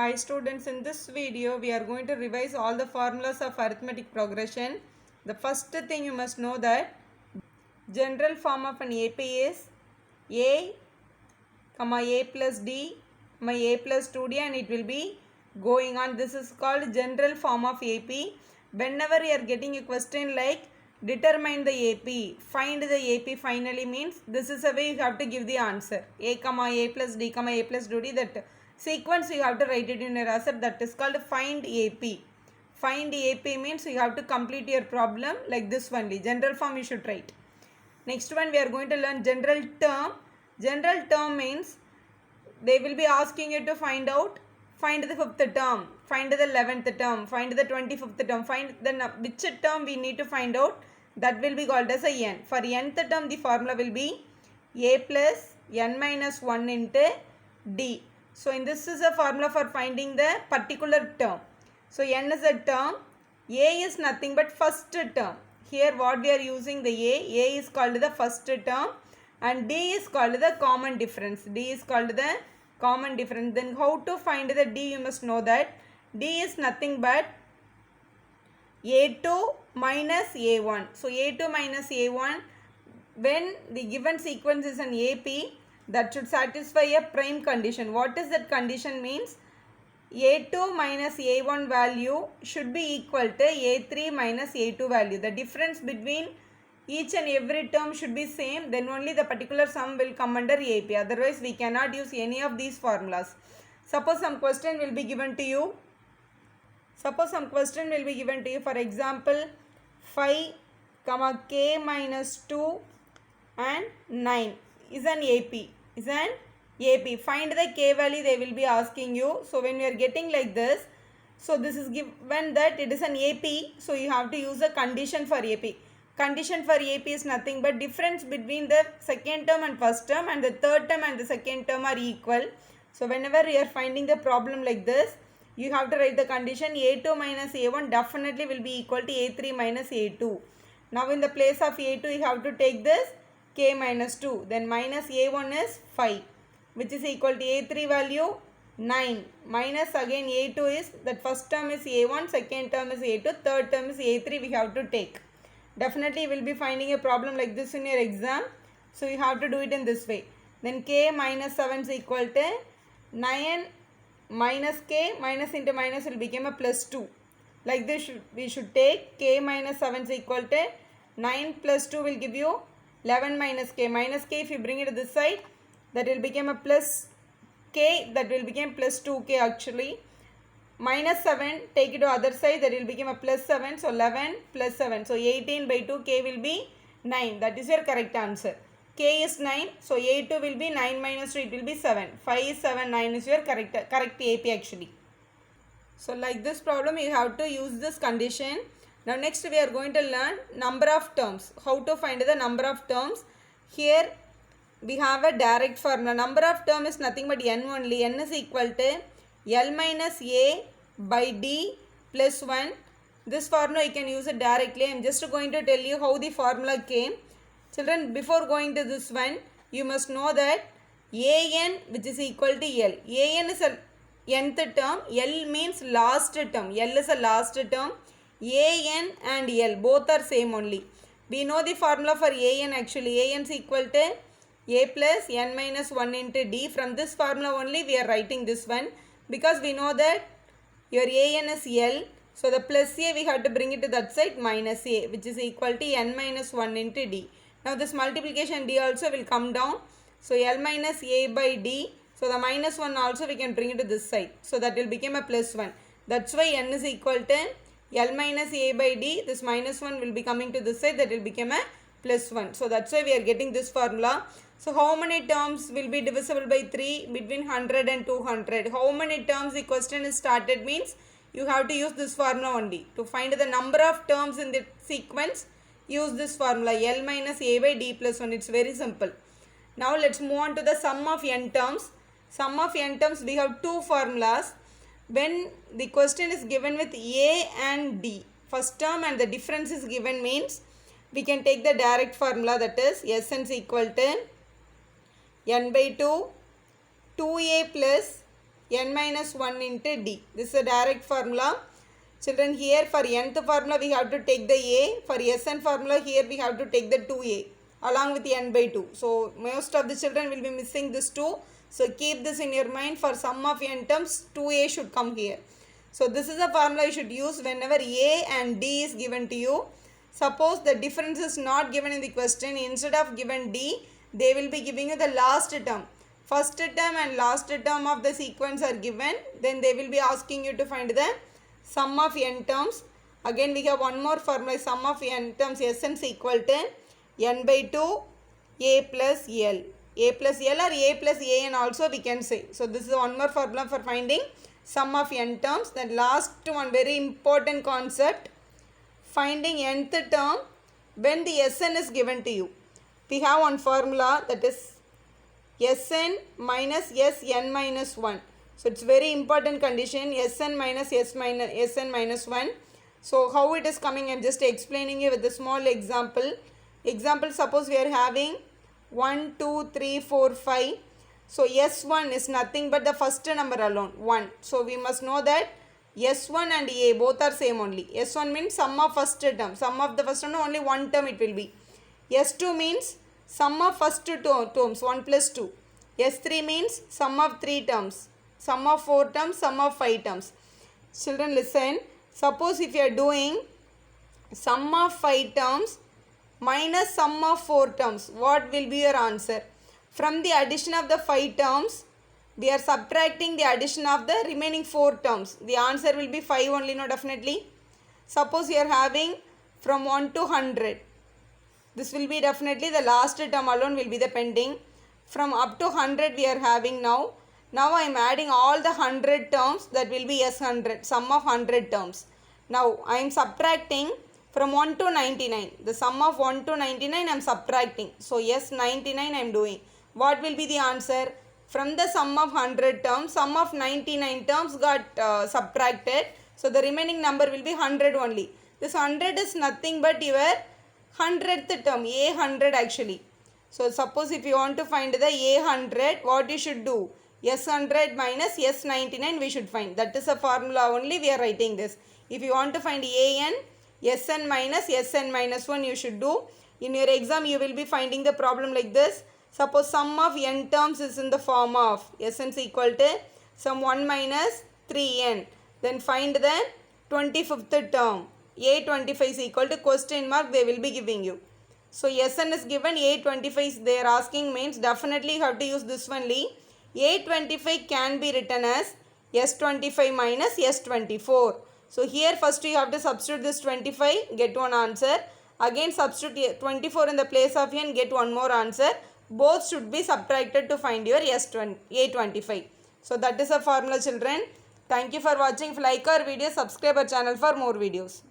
Hi students, in this video we are going to revise all the formulas of arithmetic progression. The first thing you must know that general form of an AP is A, A plus D, A plus 2D, and it will be going on. This is called general form of AP. Whenever you are getting a question like determine the AP, find the AP finally, means this is a way you have to give the answer. A, A plus D, A plus 2D, that sequence you have to write it in your answer. That is called find AP. Find AP means you have to complete your problem like this only. General form you should write. Next one we are going to learn general term. General term means they will be asking you to find the fifth term, find the 11th term, find the 25th term, find the which term we need to find out. That will be called as a n. For nth term the formula will be a plus n minus 1 into d. So in this is a formula for finding the particular term. So n is a term, a is nothing but first term. Here what we are using the a is called the first term and d is called the common difference. D is called the common difference. Then how to find the d, you must know that d is nothing but a2 minus a1. So a2 minus a1, when the given sequence is an AP, that should satisfy a prime condition. What is that condition means? a2 minus a1 value should be equal to a3 minus a2 value. The difference between each and every term should be same, then only the particular sum will come under AP. Otherwise we cannot use any of these formulas. Suppose some question will be given to you. For example, 5, k minus 2 and 9 is an AP. Find the k value they will be asking you. So when we are getting like this, so this is given that it is an AP. So you have to use a condition for AP. Condition for AP is nothing but difference between the second term and first term, and the third term and the second term are equal. So whenever you are finding the problem like this, you have to write the condition a2 minus a1 definitely will be equal to a3 minus a2. Now in the place of a2 you have to take this k minus 2. Then minus a1 is 5, which is equal to a3 value 9. Minus again a2 is, that first term is a1, second term is a2, third term is a3 we have to take. Definitely you will be finding a problem like this in your exam. So you have to do it in this way. Then k minus 7 is equal to 9 minus k, minus into minus will become a plus 2. Like this we should take k minus 7 is equal to 9 plus 2 will give you 11 minus k. Minus k, if you bring it to this side, that will become a plus k, that will become plus 2k actually. Minus 7, take it to other side, that will become a plus 7. So 11 plus 7. So 18 by 2, k will be 9. That is your correct answer. K is 9. So a2 will be 9 minus 2, it will be 7. 5 is 7, 9 is your correct AP actually. So like this problem you have to use this condition. Now next we are going to learn number of terms. How to find the number of terms. Here we have a direct formula. Number of term is nothing but n only. N is equal to L minus A by D plus 1. This formula you can use it directly. I am just going to tell you how the formula came. Children, before going to this one, you must know that AN which is equal to L. AN is a nth term. L means last term. L is a last term. AN and L both are same only. We know the formula for AN actually. AN is equal to A plus n minus 1 into D. From this formula only we are writing this one. Because we know that your AN is L. So the plus A we have to bring it to that side, minus A, which is equal to n minus 1 into D. Now this multiplication D also will come down. So L minus A by D. So the minus 1 also we can bring it to this side. So that will become a plus 1. That's why n is equal to L minus A by D. This minus 1 will be coming to this side. That will become a plus 1. So that's why we are getting this formula. So how many terms will be divisible by 3 between 100 and 200? How many terms the question is started means you have to use this formula only. To find the number of terms in the sequence, use this formula L minus A by D plus 1. It's very simple. Now let's move on to the sum of n terms. Sum of n terms, we have two formulas. When the question is given with A and D, first term and the difference is given means we can take the direct formula, that is Sn is equal to n by 2, 2a plus n minus 1 into d. This is a direct formula. Children, here for nth formula we have to take the a. For Sn formula here we have to take the 2a along with n by 2. So most of the children will be missing this 2. So keep this in your mind. For sum of n terms 2a should come here. So this is a formula you should use whenever a and d is given to you. Suppose the difference is not given in the question. Instead of given d, they will be giving you the last term. First term and last term of the sequence are given. Then they will be asking you to find the sum of n terms. Again we have one more formula. Sum of n terms Sn is equal to n by 2 a plus l. A plus l or a plus an also we can say. So this is one more formula for finding sum of n terms. Then last one very important concept, finding nth term when the Sn is given to you. We have one formula, that is Sn minus Sn minus 1. So it's very important condition, Sn minus Sn minus 1. So how it is coming, I am just explaining you with a small example. Example, suppose we are having 1, 2, 3, 4, 5. So S1 is nothing but the first number alone, 1. So we must know that S1 and A both are same only. S1 means sum of first term. Sum of the first term, only one term it will be. S2 means sum of first two terms, 1 plus 2. S3 means sum of 3 terms. Sum of 4 terms, sum of 5 terms. Children listen. Suppose if you are doing sum of 5 terms minus sum of 4 terms, what will be your answer? From the addition of the 5 terms, we are subtracting the addition of the remaining 4 terms. The answer will be 5 only, no, definitely. Suppose you are having from 1 to 100. This will be definitely the last term alone will be the pending. From up to 100 we are having now. Now I am adding all the 100 terms, that will be S100, sum of 100 terms. Now I am subtracting from 1 to 99. The sum of 1 to 99 I am subtracting. So S99 I am doing. What will be the answer? From the sum of 100 terms, sum of 99 terms got subtracted. So the remaining number will be 100 only. This 100 is nothing but your 100th term, A100 actually. So suppose if you want to find the A100, what you should do? S100 minus S99 we should find. That is a formula only we are writing this. If you want to find An, Sn minus Sn minus 1 you should do. In your exam you will be finding the problem like this. Suppose sum of n terms is in the form of Sn is equal to sum 1 minus 3n. Then find the 25th term. A25 is equal to question mark they will be giving you. So Sn is given, A25 they are asking means definitely you have to use this only. A25 can be written as S25 minus S24. So here first you have to substitute this 25, get one answer. Again substitute 24 in the place of n, get one more answer. Both should be subtracted to find your A25. So that is a formula, children. Thank you for watching. If you like our video, subscribe our channel for more videos.